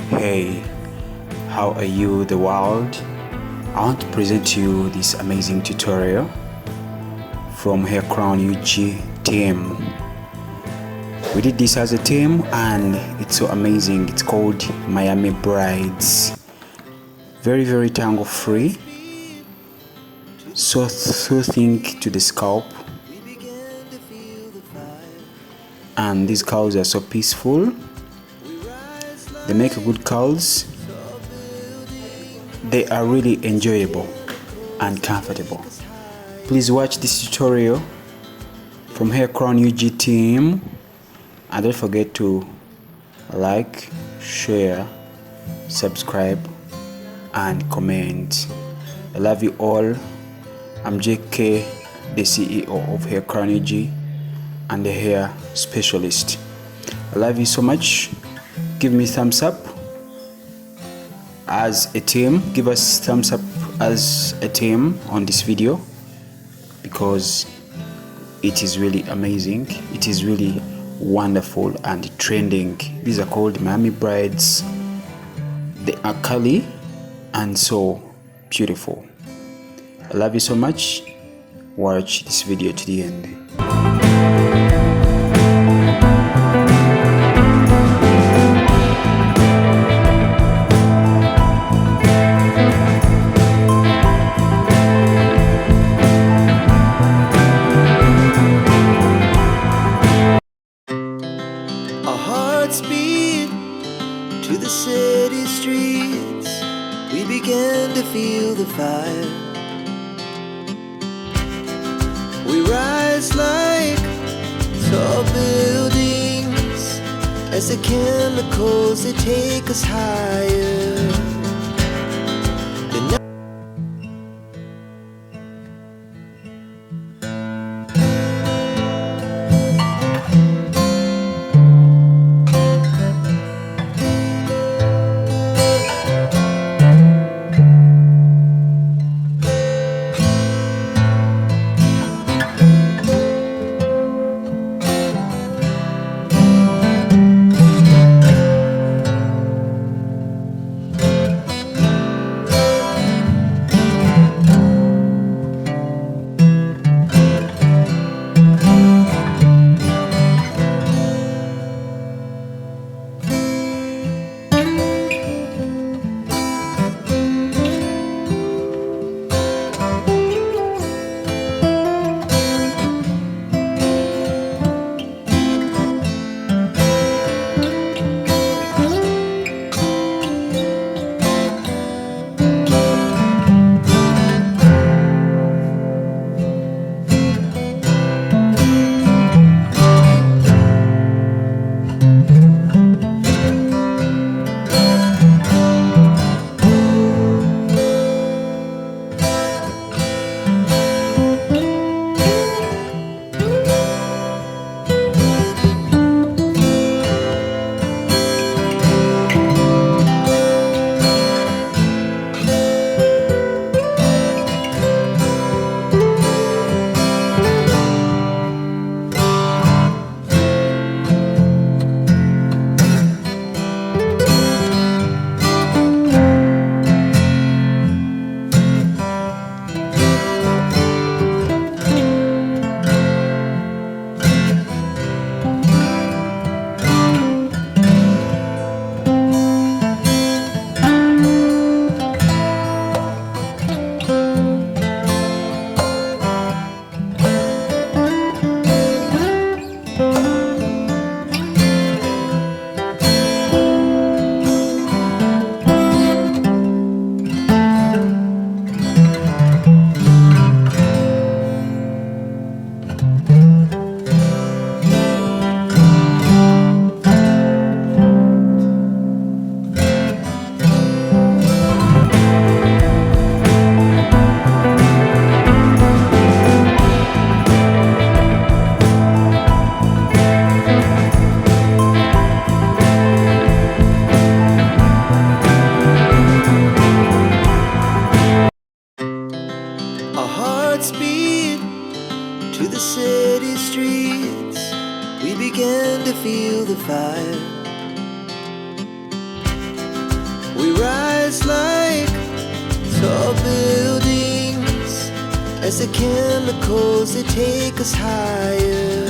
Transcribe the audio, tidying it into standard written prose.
Hey, how are you, the world? I want to present to you this amazing tutorial from Hair Crown UG team. We did this as a team and it's so amazing. It's called Miami Braids. Very tangle free, so soothing to the scalp, and these curls are so peaceful. They make good curls. They are really enjoyable and comfortable. Please watch this tutorial from Hair Crown UG team, and don't forget to like, share, subscribe and comment. I love you all. I'm JK, the CEO of Hair Crown UG and the hair specialist. I love you so much. Give me thumbs up as a team. Give us thumbs up as a team on this video, because it is really amazing. It is really wonderful and trending. These are called Miami Braids. They are curly and so beautiful. I love you so much. Watch this video to the end. Our hearts beat to the city streets. We began to feel the fire. We rise like tall buildings as the chemicals, they take us higher. The rise like tall buildings as the chemicals they take us higher.